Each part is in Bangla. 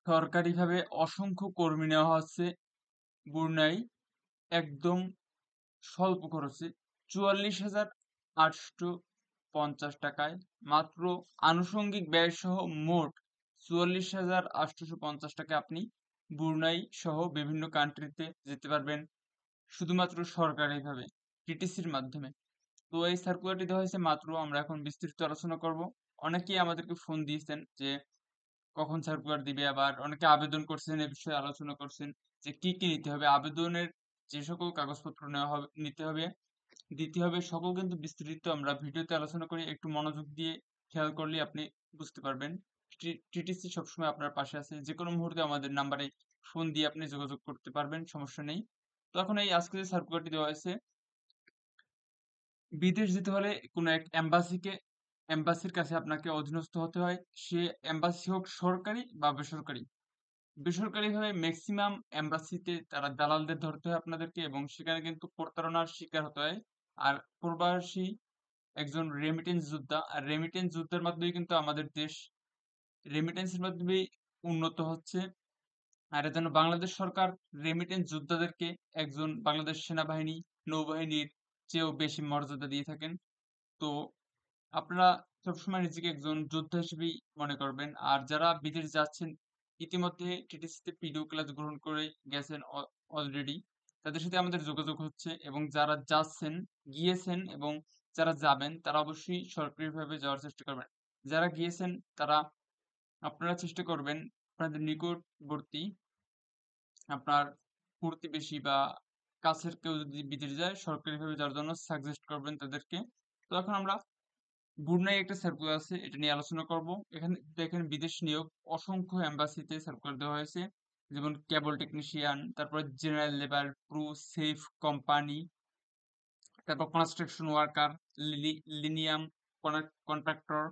সরকারিভাবে অসংখ্য কর্মী নেওয়া হচ্ছে বরগুনায় একদম স্বল্প খরচে ৪৪,৮৫০ টাকায় মাত্র আনুষঙ্গিক ব্যয়সহ মোট ৪৪,৮৫০ টাকায় আপনি ব্রুনাই সহ বিভিন্ন কান্ট্রিতে যেতে পারবেন শুধুমাত্র সরকারিভাবে টিটিসির মাধ্যমে। তো এই সার্কুলারটি দেওয়া হয়েছে মাত্র। আমরা এখন বিস্তারিত আলোচনা করব। অনেকেই আমাদেরকে ফোন দিয়েছেন যে কখন সার্কুলার দিবে, আবার অনেকে আবেদন করছেন, এ বিষয়ে আলোচনা করছেন যে কি কি নিতে হবে, আবেদনের যে সকল কাগজপত্র নেওয়া হবে, নিতে হবে, দিতে হবে, সকল কিন্তু বিস্তারিত আমরা ভিডিওতে আলোচনা করি। একটু মনোযোগ দিয়ে খেয়াল করলে আপনি বুঝতে পারবেন। টিটিসি সবসময় আপনার পাশে আছে, যে কোনো মুহূর্তে আমাদের নাম্বারে ফোন দিয়ে আপনি যোগাযোগ করতে পারবেন, সমস্যা নেই। তো এখন এই আজকে যে সার্কুলারটি দেওয়া হয়েছে, বিদেশ যেতে হলে কোনো এক এম্বাসির কাছে আপনাকে অধীনস্থ হতে হয়। সে এম্বাসি হোক সরকারি বা বেসরকারি। বেসরকারিভাবে ম্যাক্সিমাম এম্বাসিতে তারা দালালদের ধরতে হয় আপনাদেরকে, এবং সেখানে কিন্তু প্রতারণার শিকার হতে হয়। আর প্রবাসী একজন রেমিটেন্স যোদ্ধা, আর রেমিটেন্স যুদ্ধের মাধ্যমে কিন্তু আমাদের দেশ রেমিটেন্সের মাধ্যমেই উন্নত হচ্ছে। আর এজন্য বাংলাদেশ সরকার রেমিটেন্স যোদ্ধাদেরকে একজন বাংলাদেশ সেনাবাহিনী, নৌবাহিনীর চেয়েও বেশি মর্যাদা দিয়ে থাকেন। তো আপনারা সবসময় নিজেকে একজন যোদ্ধা হিসেবেই মনে করবেন। আর যারা বিদেশ যাচ্ছেন, ইতিমধ্যে টিটিসিতে পিডিও ক্লাস গ্রহণ করে গেছেন অলরেডি, তাদের সাথে আমাদের যোগাযোগ হচ্ছে। এবং যারা যাচ্ছেন, গিয়েছেন এবং যারা যাবেন, তারা অবশ্যই সরকারিভাবে যাওয়ার চেষ্টা করবেন। যারা গিয়েছেন তারা আপনারা চেষ্টা করবেন আপনাদের নিকটবর্তী, আপনার প্রতিবেশী বা কাছের কেউ যদি বিদেশ যায়, সরকারিভাবে যাওয়ার জন্য সাজেস্ট করবেন তাদেরকে। তো এখন আমরা ব্রুনাই একটা সার্কুলার আছে, এটা নিয়ে আলোচনা করব। এখানে দেখেন বিদেশ নিয়োগ অসংখ্য এম্বাসিতে সার্কুলার দেওয়া হয়েছে, যেমন কেবল টেকনিশিয়ান, তারপর general labour, crew, safe company, তারপর কনস্ট্রাকশন ওয়ার্কার, লিনিয়াম কন্ট্রাক্টর,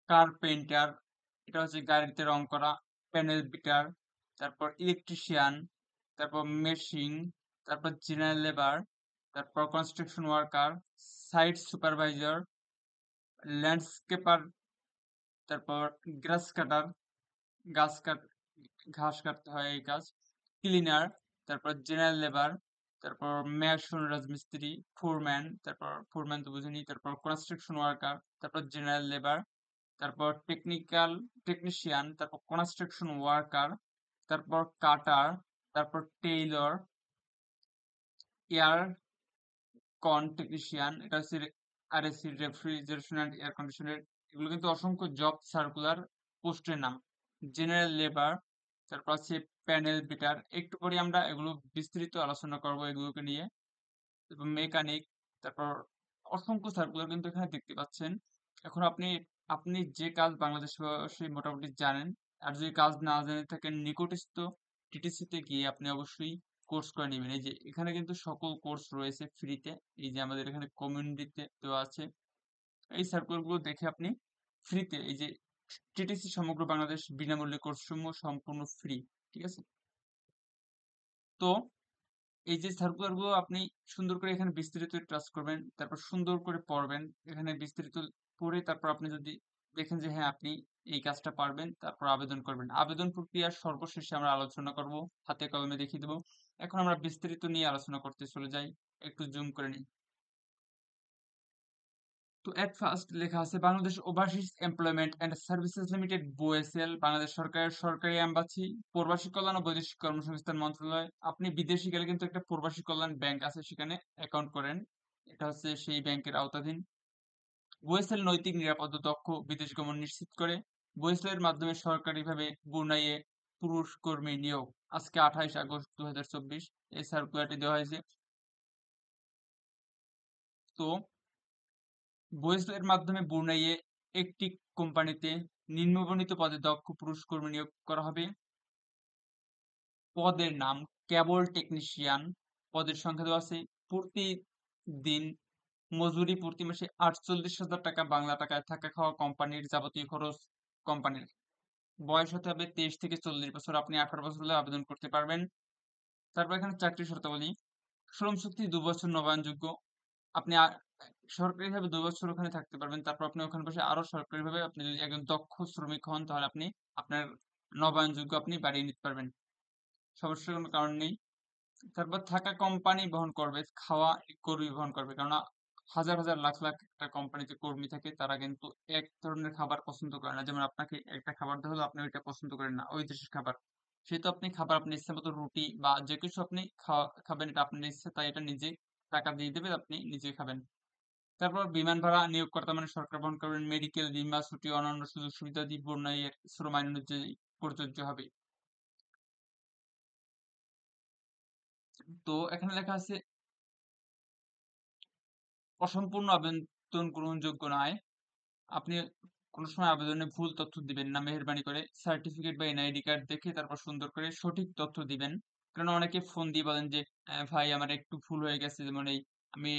কার্পেন্টার, এটা হচ্ছে গাড়িতে রং করা, প্যানেল বিটার, তারপর ইলেকট্রিশিয়ান, তারপর মেশিং, তারপর জেনারেল লেবার, তারপর কনস্ট্রাকশন ওয়ার্কার, সাইট সুপারভাইজার, ল্যান্ডস্কেপার, তারপর গ্রাস কাটার, গাছ কাট ঘাস কাটতে হয় এই কাজ, ক্লিনার, তারপর জেনারেল লেবার, তারপর মেশন রাজমিস্ত্রি, ফোরম্যান, তারপর ফোরম্যান তো বুঝিনি, তারপর কনস্ট্রাকশন ওয়ার্কার, তারপর জেনারেল লেবার, তারপর টেকনিশিয়ান, তারপর কনস্ট্রাকশন ওয়ার্কার, তারপর কাটার, তারপর টেইলর, এয়ার কন টেকনিশিয়ান, এটা হচ্ছে আরএসসি, রেফ্রিজারেশন অ্যান্ড এয়ার কন্ডিশনের। এগুলো কিন্তু অসংখ্য জব সার্কুলার পোস্টের নাম। জেনারেল লেবার, তারপর আছে প্যানেল বিটার, একটু পরে আমরা এগুলো বিস্তারিত আলোচনা করব এগুলোকে নিয়ে। তারপর মেকানিক, তারপর অসংখ্য সার্কুলার কিন্তু এখানে দেখতে পাচ্ছেন। এখন আপনি আপনি যে কাজ বাংলাদেশ সে মোটামুটি জানেন, আর যদি কাজ না জেনে থাকেন, নিকটস্থ টিটিসিতে গিয়ে আপনি অবশ্যই কোর্স করে নেবেন। এই যে এখানে কিন্তু সকল কোর্স রয়েছে ফ্রিতে, এই যে আমাদের এখানে কমিউনিটিতে দেওয়া আছে। এই সার্কুলার গুলো দেখে আপনি ফ্রিতে, এই যে টিটিসি সমগ্র বাংলাদেশ বিনামূল্যে কোর্স সমূহ সম্পূর্ণ ফ্রি, ঠিক আছে? তো এই যে সার্কুলার গুলো আপনি সুন্দর করে এখানে বিস্তারিত টাচ করবেন, তারপর সুন্দর করে পড়বেন এখানে বিস্তারিত পড়ে, তারপর আপনি যদি দেখেন যে হ্যাঁ আপনি এই কাজটা পারবেন, তারপর আবেদন করবেন। আবেদন প্রক্রিয়ার সর্বশেষে আমরা আলোচনা করব, হাতে কলমে দেখিয়ে দেবো। এখন আমরা বিস্তারিত নিয়ে আলোচনা করতে চলে যাই, একটু জুম করে নিই। তো এট ফার্স্ট লেখা আছে Bangladesh overseas employment and services limited, বোএসএল, Bangladesh সরকারের সরকারি এম্বাসি, প্রবাসী কল্যাণ ও বৈদেশিক কর্মসংস্থান মন্ত্রণালয়। আপনি বিদেশে গেলে কিন্তু একটা প্রবাসী কল্যাণ ব্যাংক আছে, সেখানে অ্যাকাউন্ট করেন, এটা হচ্ছে সেই ব্যাংকের আওতাধীন। বোএসএল নৈতিক, নিরাপদ ও দক্ষ বিদেশ গমন নিশ্চিত করে। বোএসএল এর মাধ্যমে সরকারিভাবে ব্রুনাইয়ে পুরুষ কর্মী নিয়োগ। আজকে 28 আগস্ট 2024 এই সার্কুলারটি দেওয়া হয়েছে। তো বোয়েসেল এর মাধ্যমে ব্রুনাইয়ে একটি কোম্পানিতে নিম্নবর্ণিত পদে দক্ষ পুরুষ কর্মী নিয়োগ করা হবে। পদের নাম কেবল টেকনিশিয়ান। পদের সংখ্যা দেওয়া আছে। প্রতিদিন মজুরি প্রতি মাসে 48,000 টাকা বাংলা টাকায়, থাকা খাওয়া কোম্পানির, যাবতীয় খরচ কোম্পানির। বয়স হতে হবে 23 থেকে 40 বছর। আপনি 18 বছর হলে আবেদন করতে পারবেন। তারপর এখানে চাকরির শর্তাবলী, শ্রম চুক্তি 2 বছর নবায়নযোগ্য। আপনি সরকারিভাবে 2 বছর ওখানে থাকতে পারবেন। তারপর আপনি ওখানে বসে আরো সরকারিভাবে আপনি যদি একজন দক্ষ শ্রমিক হন, তাহলে আপনি আপনার নবায়নযোগ্য আপনি বাড়িয়ে নিতে পারবেন। সমস্যার কোনো কারণ নেই। তারপর থাকা কোম্পানি বহন করবে, খাওয়া কর্মী বহন করবে। কেননা হাজার হাজার লাখ লাখ একটা কোম্পানিতে কর্মী থাকে, তারা কিন্তু এক ধরনের খাবার পছন্দ করে না। যেমন আপনাকে একটা খাবার দেওয়া হলো, আপনি ওইটা পছন্দ করেন না, ওই দেশের খাবার। সেহেতু আপনি খাবার আপনি ইচ্ছা মতো রুটি বা যে কিছু আপনি খাবেন, এটা আপনার ইচ্ছে, তাই এটা নিজে টাকা দিয়ে দেবে, আপনি নিজে খাবেন। তারপর বিমান ভাড়া নিয়োগকর্তা মানে সরকার বহন করবেন। মেডিকেল, বীমা, ছুটি, অন্যান্য সুযোগ সুবিধাদি বন্যায়ের শ্রম আইন অনুযায়ী প্রযোজ্য হবে। তো এখানে লেখা আছে অসম্পূর্ণ আবেদন গ্রহণযোগ্য নয়। আপনি কোনো সময় আবেদনে ভুল তথ্য দিবেন না, মেহেরবানি করে সার্টিফিকেট বা এনআইডি কার্ড দেখে তারপর সুন্দর করে সঠিক তথ্য দিবেন। কারণ অনেকে ফোন দিয়ে বলেন যে ভাই আমার একটু ভুল হয়ে গেছে, যেমন এই আমি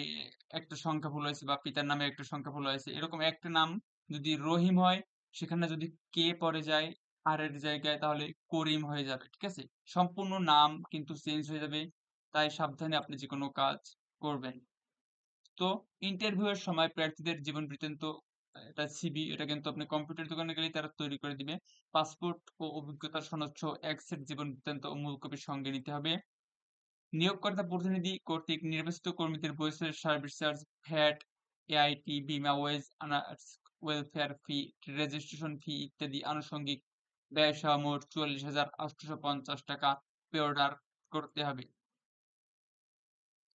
একটা সংখ্যা ভুল হয়েছে বা পিতার নামে একটা সংখ্যা ভুল হয়েছে, এরকম একটা নাম যদি রহিম হয় সেখানে যদি কে পরে যায় আর এর জায়গায়, তাহলে করিম হয়ে যাবে, ঠিক আছে? সম্পূর্ণ নাম কিন্তু চেঞ্জ হয়ে যাবে, তাই সাবধানে আপনি যে কোনো কাজ করবেন। তো ইন্টারভিউ এর সময় প্রার্থীদের জীবন বৃত্তান্ত, এটা সিভি, এটা কিন্তু আপনি কম্পিউটার দোকানে গেলেই তারা তৈরি করে দিবে। পাসপোর্ট ও অভিজ্ঞতার সনদ সহ এক সেট জীবন বৃত্তান্ত ও মূল কপি সঙ্গে নিতে হবে। নিয়োগকর্তা প্রতিনিধি কর্তৃক নির্বাচিত কর্মীদের বয়সের সার্ভিস চার্জ, ভ্যাট, এআইটি, বিমা, ওয়েজ, আনার্স, ওয়েলফেয়ার ফি, রেজিস্ট্রেশন ফি ইত্যাদি আনুষঙ্গিক ব্যয় সহ মোট ৪৪,৮৫০ টাকা পে অর্ডার করতে হবে।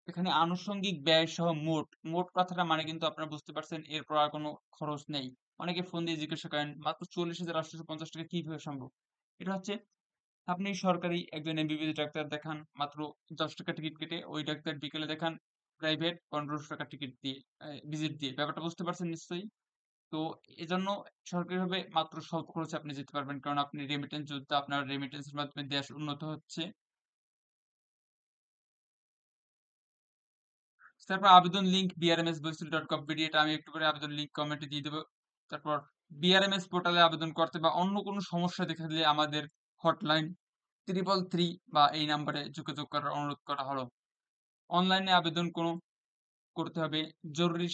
এখানে আনুষঙ্গিক ব্যয় সহ মোট, মোট কথাটা মানে কিন্তু আপনারা বুঝতে পারছেন, এরপর আর কোনো খরচ নেই। অনেকে ফোন দিয়ে জিজ্ঞাসা করেন মাত্র ৪০,৮৫০ টাকা কিভাবে সম্ভব? এটা হচ্ছে আপনি সরকারি একজন এমবিবিএস ডাক্তার দেখান মাত্র ১০ টাকা টিকিট কেটে, ওই ডাক্তার বিকেলে দেখান প্রাইভেট ১৫০০ টাকা টিকিট দিয়ে, ভিজিট দিয়ে। ব্যাপারটা বুঝতে পারছেন নিশ্চয়ই? তো এজন্য সরকারিভাবে মাত্র স্বল্প খরচে আপনি যেতে পারবেন। কারণ আপনি রেমিটেন্স যোদ্ধা, আপনার রেমিটেন্সের মাধ্যমে দেশ উন্নত হচ্ছে। তারপর আবেদন লিঙ্ক brmsboysul.gov.bd, এটা আমি একটু করে আবেদন লিঙ্ক কমেন্টে দিয়ে দেবো। তারপর বিআরএমএস পোর্টালে আবেদন করতে বা অন্য কোনো সমস্যা দেখা দিলে আমাদের হটলাইন 333 বা এই নাম্বারে যোগাযোগ করার অনুরোধ করা হলো। অনলাইনে আবেদন করতে হবে। জরুরি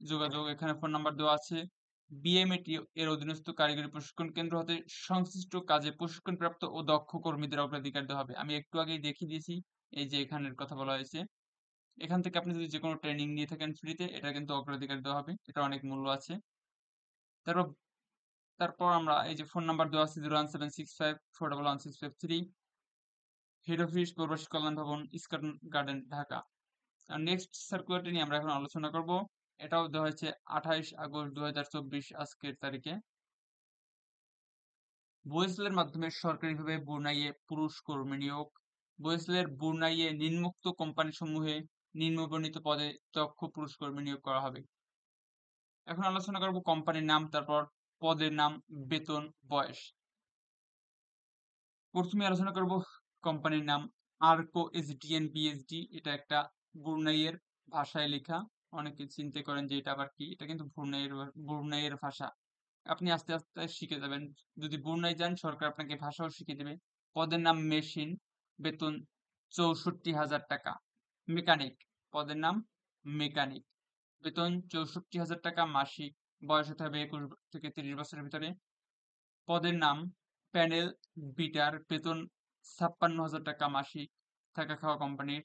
যোগাযোগ, এখানে ফোন নাম্বার দেওয়া আছে। বিএমএটি এর অধীনস্থ কারিগরি প্রশিক্ষণ কেন্দ্র হতে সংশ্লিষ্ট কাজে প্রশিক্ষণপ্রাপ্ত ও দক্ষ কর্মীদের অগ্রাধিকার দেওয়া হবে। আমি একটু আগেই দেখিয়ে দিয়েছি, এই যে এখানের কথা বলা হয়েছে। এখান থেকে আপনি যদি যেকোনো ট্রেনিং নিয়ে থাকেন ফ্রিতে, এটা কিন্তু অগ্রাধিকার দেওয়া হবে। এটা অনেক মূল্য আছে। তারপর তারপর আমরা এই যে ফোন নাম্বার দেওয়া আছে 01765411653, হেড অফিস প্রবাসী কল্যাণ ভবন, ইস্কার্টন গার্ডেন, ঢাকা। আর নেক্সট সার্কুলারটি নিয়ে আমরা এখন আলোচনা করব। এটাও দেওয়া হয়েছে 28 আগস্ট 2024 আজকের তারিখে। বয়েসেলের মাধ্যমে সরকারিভাবে ব্রুনাইয়ে পুরুষ কর্মী নিয়োগ। বয়েসেলের ব্রুনাইয়ে নিম্নোক্ত কোম্পানি সমূহে নিম্নবর্ণিত পদে দক্ষ পুরুষ কর্মী নিয়োগ করা হবে। এখন আলোচনা করব কোম্পানির নাম, তারপর পদের নাম, বেতন, বয়স। প্রথমে আলোচনা করব কোম্পানির নাম আরকো এসডিএন বিএসডি। এটা একটা ব্রুনাইয়ের ভাষায় লেখা। অনেকে চিন্তা করেন যে এটা আবার কি, এটা কিন্তু ব্রুনাইয়ের ভাষা। আপনি আস্তে আস্তে শিখে যাবেন। যদি ব্রুনাই যান, সরকার আপনাকে ভাষাও শিখিয়ে দেবে। পদের নাম মেশিন, বেতন ৬৪,০০০ টাকা। মেকানিক, পদের নাম মেকানিক, বেতন ৬৪,০০০ টাকা মাসিক। বয়স হতে হবে ২১ থেকে ৩০ বছরের ভিতরে। পদের নাম প্যানেল বিটার, বেতন ৫৬,০০০ টাকা মাসিক, থাকা খাওয়া কোম্পানির।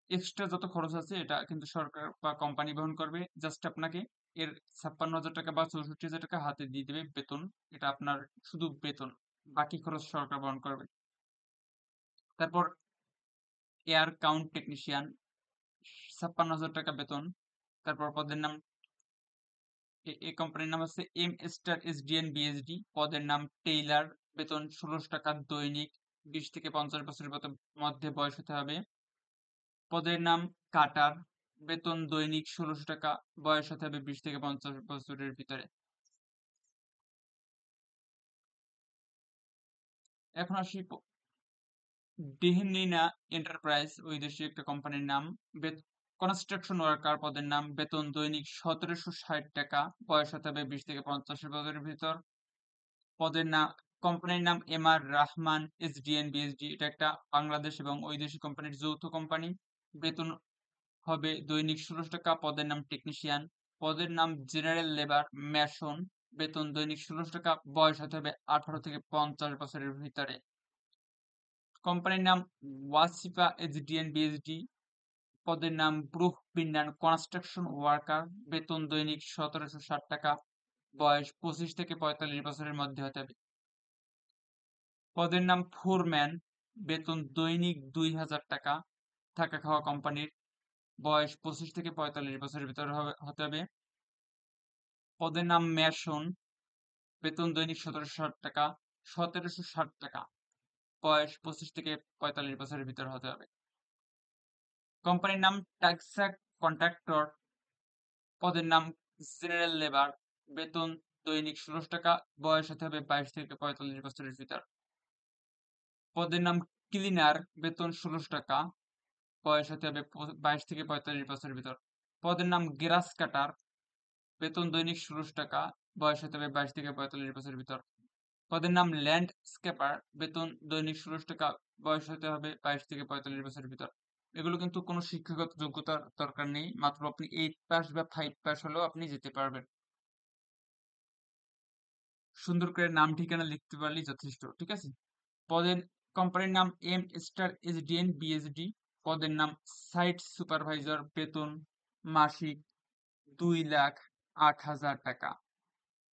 এক্সট্রা যত খরচ আছে এটা কিন্তু সরকার বা কোম্পানি বহন করবে। জাস্ট আপনাকে এর ৫৬,০০০ টাকা বা ৬৪,০০০ টাকা হাতে দিয়ে দেবে বেতন। এটা আপনার শুধু বেতন, বাকি খরচ সরকার বহন করবে। তারপর এয়ার কাউন্ট টেকনিশিয়ান, ৫৬,০০০ টাকা বেতন। তারপর পদের নাম, এই কোম্পানির নাম হচ্ছে এম স্টার এসডিএন বিএসডি। পদের নাম টেইলার, বেতন ১৬০০ টাকা দৈনিক, ২০ থেকে ৫০ বছরের মধ্যে বয়স হতে হবে। পদের নাম কাটার, বেতন দৈনিক ১৬০০ টাকা, বয়স হতে হবে ২০ থেকে ৫০ বছরের ভিতরে। এখন আসি ডিহনিনা এন্টারপ্রাইজ, ওই দেশীয় একটা কোম্পানির নাম। কনস্ট্রাকশন ওয়ার্কার, পদের নাম, বেতন দৈনিক ১৭৬০ টাকা, বয়স হতে হবে ২০ থেকে ৫০ বছরের ভিতর। পদের নাম, কোম্পানির নাম এমআর রহমান এসডিএন বিএসডি। এটা একটা বাংলাদেশ এবং ওই দেশি কোম্পানির যৌথ কোম্পানি। বেতন হবে দৈনিক ১৬০০ টাকা, পদের নাম টেকনিশিয়ান। পদের নাম জেনারেল লেবার, মেশন, বেতন দৈনিক ১৬০০ টাকা, বয়স হতে হবে 18 থেকে 50 বছরের ভিতরে। কোম্পানির নাম ওয়াসিফা এইচডিএন বিএসডি, পদের নাম প্রুফ বিন্যান কনস্ট্রাকশন ওয়ার্কার, বেতন দৈনিক ১৭৬০ টাকা, বয়স 25 থেকে 45 বছরের মধ্যে হতে হবে। পদের নাম ফোরম্যান, বেতন দৈনিক ২০০০ টাকা, থাকা খাওয়া কোম্পানির, বয়স 25 থেকে 45 বছরের ভিতরে হতে হবে। পদের নাম মেসন, বেতন দৈনিক ১৭৬০ টাকা, বয়স 25 থেকে 45 বছরের ভিতরে হতে হবে। কোম্পানির নাম টাক্সাক কন্ট্রাক্টর, পদের নাম জেনারেল লেবার, বেতন দৈনিক ১৬০০ টাকা, বয়স হতে হবে 22 থেকে 45 বছরের ভিতর। পদের নাম ক্লিনার, বেতন ১৬০০ টাকা, বয়স হতে হবে 22 থেকে 45 বছরের ভিতর। পদের নাম গ্রাস কাটার, বেতন দৈনিক ১৬০০ টাকা, বয়স হতে হবে 22 থেকে 45 বছরের ভিতর। পদের নাম ল্যান্ডস্কেপার, বেতন দৈনিক ১৬০০ টাকা, বয়স হতে হবে 22 থেকে 45 বছরের ভিতর। এগুলো কিন্তু কোনো শিক্ষাগত যোগ্যতার দরকার নেই, মাত্র আপনি 8 পাস বা 5 পাস হলেও আপনি যেতে পারবেন। সুন্দর করে নাম ঠিকানা লিখতে পারলেই যথেষ্ট, ঠিক আছে। পদের কোম্পানির নাম এম স্টার এইচডিএন বিএসডি, পদের নাম সাইট সুপারভাইজার, বেতন মাসিক ২,০৮,০০০ টাকা।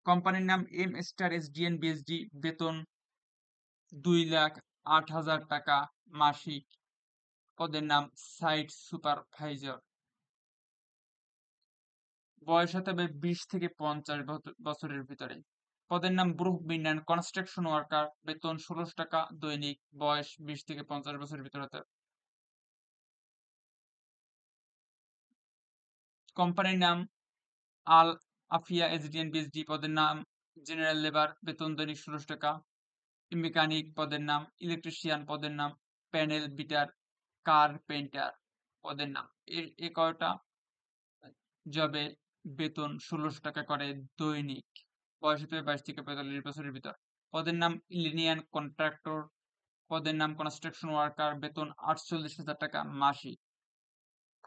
কোম্পানির নাম এম স্টার এইচডিএন বিএসডি, বেতন ২,০৮,০০০ টাকা মাসিক, পদের নাম সাইট সুপারভাইজার, বয়স হতে হবে ২০ থেকে 50 বছরের ভিতরে। পদের নাম ব্রুক বিন্যান কনস্ট্রাকশন ওয়ার্কার, বেতন ১৬০০ টাকা দৈনিক, বয়স ২০ থেকে 50 বছরের ভিতরে হতে হবে। কোম্পানির নাম আল আফিয়া এইচডিএন বিএসডি, পদের নাম জেনারেল লেবার, বেতন দৈনিক ১৬০০ টাকা। মেকানিক, পদের নাম ইলেকট্রিশিয়ান, পদের নাম প্যানেল বিটার, কার্পেন্টার, পদের নাম এ কয়টা জবে বেতন ১৬০০ টাকা করে দৈনিক, বয়স হতে হবে 22 থেকে 45 বছরের ভিতর। পদের নাম লিনিয়ান কন্ট্রাক্টর, পদের নাম কনস্ট্রাকশন ওয়ার্কার, বেতন ৪৮,০০০ টাকা মাসিক।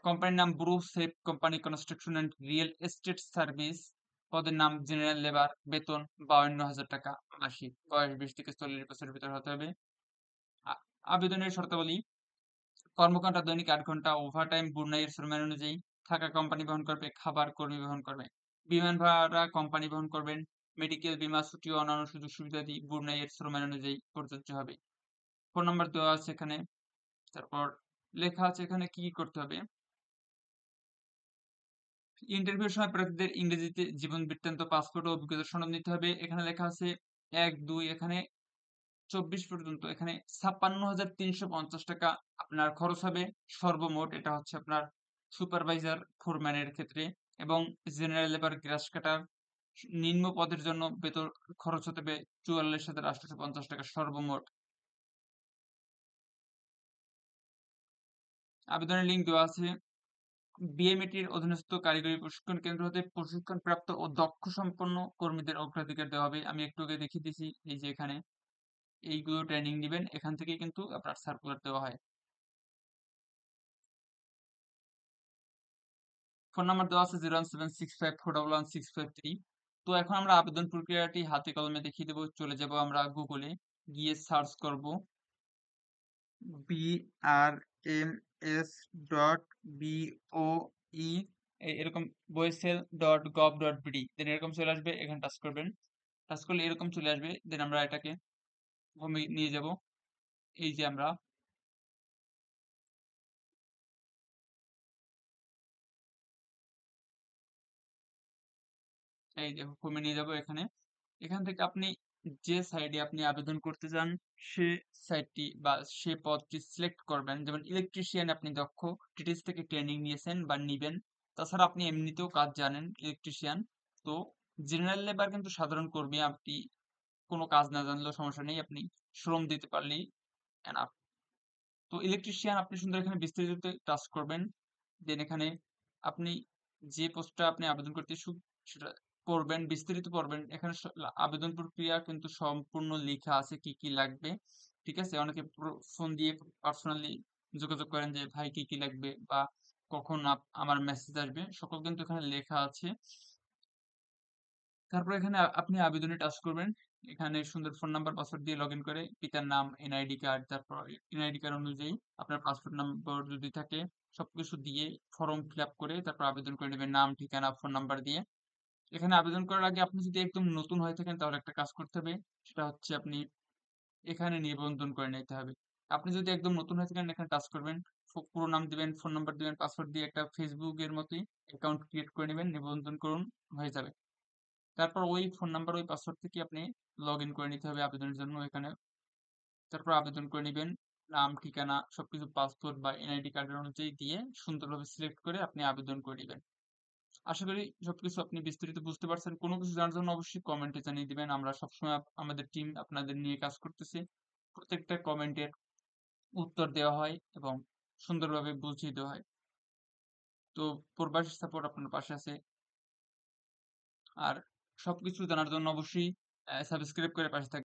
কোম্পানির নাম Bru safe company construction and real estate service, পদের নাম জেনারেল লেবার, বেতন ৫২,০০০ টাকা মাসিক, বয়স ২০ থেকে ৪০ বছরের ভিতর হতে হবে। আবেদনের শর্তাবলী: কর্মঘণ্টা দৈনিক ৮ ঘন্টা, ওভারটাইম বুনাইয়ের শ্রমের অনুযায়ী, থাকা কোম্পানি বহন করবে, খাবার কর্মী বহন করবে, বিমান ভাড়া কোম্পানি বহন করবেন, মেডিকেল বীমা, ছুটি ও অন্যান্য সুযোগ সুবিধাদি বুনাইয়ের শ্রমের অনুযায়ী প্রযোজ্য হবে। ফোন নাম্বার দেওয়া আছে এখানে, তারপর লেখা আছে এখানে কি কি করতে হবে। ইন্টারভিউর সময় প্রার্থীদের ইংরেজিতে জীবন বৃত্তান্ত, পাসপোর্ট ও অভিজ্ঞতা সনদ নিতে হবে। এখানে লেখা আছে ১, ২, এখানে ২৪ পর্যন্ত, এখানে ৫৬,৩৫০ টাকা আপনার খরচ হবে সর্বমোট। এটা হচ্ছে আপনার সুপারভাইজার ফোরম্যানের ক্ষেত্রে, এবং জেনারেল লেবার গ্রাস কাটার নিম্ন পদের জন্য বেতন খরচ হতে হবে ৪৪,৮৫০ টাকা সর্বমোট। আবেদনের লিঙ্ক দেওয়া আছে। বিএমইটির অধীনস্থ কারিগরি প্রশিক্ষণ কেন্দ্র হতে প্রশিক্ষণপ্রাপ্ত ও দক্ষ সম্পন্ন কর্মীদের অগ্রাধিকার দেওয়া হবে। আমি একটু আগে দেখিয়ে দিয়েছি, এই যে এখানে এইগুলো ট্রেনিং নিবেন, এখান থেকে কিন্তু আপনার সার্কুলার দেওয়া হয়। ফোন নাম্বার দেওয়া আছে 01765411653। তো এখন আমরা আবেদন প্রক্রিয়াটি হাতে কলমে দেখিয়ে দেবো। চলে যাব আমরা গুগলে, গিয়ে সার্চ করব brms.boe এরকম boesel.gov.bd, দেন এরকম চলে আসবে, এখানে টাচ করবেন। টাচ করলে এরকম চলে আসবে, দেন আমরা এটাকে হোমে নিয়ে যাব। এই যে আমরা এই যে হোমে নিয়ে যাব এখানে। এখান থেকে আপনি যে সাইডে আপনি আবেদন করতে চান সে সাইটটি বা সে পদটি সিলেক্ট করবেন। যেমন ইলেকট্রিশিয়ান আপনি দক্ষ, টিটিএস থেকে ট্রেনিং নিয়েছেন বা নিবেন, তাছাড়া আপনি এমনিতেও কাজ জানেন ইলেকট্রিশিয়ান। তো জেনারেল লেবার কিন্তু সাধারণ কর্মী, আপনি কোনো কাজ না জানলেও সমস্যা নেই, আপনি শ্রম দিতে পারলেই এনাফ। তো ইলেকট্রিশিয়ান আপনি সুন্দর এখানে বিস্তারিততে টাচ করবেন, দেন এখানে আপনি যে পোস্টটা আপনি আবেদন করতে ইচ্ছুক সেটা পড়বেন, বিস্তারিত পড়বেন। এখানে আবেদন প্রক্রিয়া কিন্তু সম্পূর্ণ লেখা আছে কি কি লাগবে, ঠিক আছে। অনেকে ফোন দিয়ে পার্সোনালি যোগাযোগ করেন যে ভাই কি কি লাগবে বা কখন আমার মেসেজ আসবে, সকল কিন্তু এখানে লেখা আছে। তারপর এখানে আপনি আবেদনে টাচ করবেন। এখানে সুন্দর ফোন নাম্বার, পাসওয়ার্ড দিয়ে লগইন করে পিতার নাম, এনআইডি কার্ড, তারপর এনআইডি কার্ড অনুযায়ী আপনার পাসপোর্ট নম্বর যদি থাকে সবকিছু দিয়ে ফর্ম ফিল আপ করে তারপর আবেদন করে নেবেন নাম, ঠিকানা, ফোন নাম্বার দিয়ে। এখানে আবেদন করার আগে আপনি যদি একদম নতুন হয়ে থাকেন তাহলে একটা কাজ করতে হবে। সেটা হচ্ছে আপনি এখানে নিবন্ধন করে নিতে হবে। আপনি যদি একদম নতুন হয়ে থাকেন এখানে টাচ করবেন। পুরো নাম দিবেন, ফোন নাম্বার দিবেন, পাসওয়ার্ড দিয়ে একটা Facebook এর মতোই অ্যাকাউন্ট ক্রিয়েট করে নিবেন, নিবন্ধন করুন, হয়ে যাবে। তারপর ওই ফোন নাম্বার, ওই পাসওয়ার্ড থেকে আপনি লগইন করে নিতে হবে আবেদনের জন্য এখানে। তারপর আবেদন করে নিবেন। নাম, ঠিকানা সবকিছু পাসপোর্ট বা এনআইডি কার্ডের অনুযায়ী দিয়ে সুন্দরভাবে সিলেক্ট করে আপনি আবেদন করে নিবেন। আশা করি সবকিছু আপনি বিস্তারিত বুঝতে পারছেন। কোনো কিছু জানার জন্য অবশ্যই কমেন্টে জানিয়ে দিবেন। আমরা সবসময় আমাদের টিম আপনাদের নিয়ে কাজ করতেছি। প্রত্যেকটা কমেন্টের উত্তর দেওয়া হয় এবং সুন্দরভাবে বুঝিয়ে দেওয়া হয়। তো প্রবাসী সাপোর্ট আপনার পাশে আছে। আর সবকিছু জানার জন্য অবশ্যই সাবস্ক্রাইব করে পাশে থাকবেন।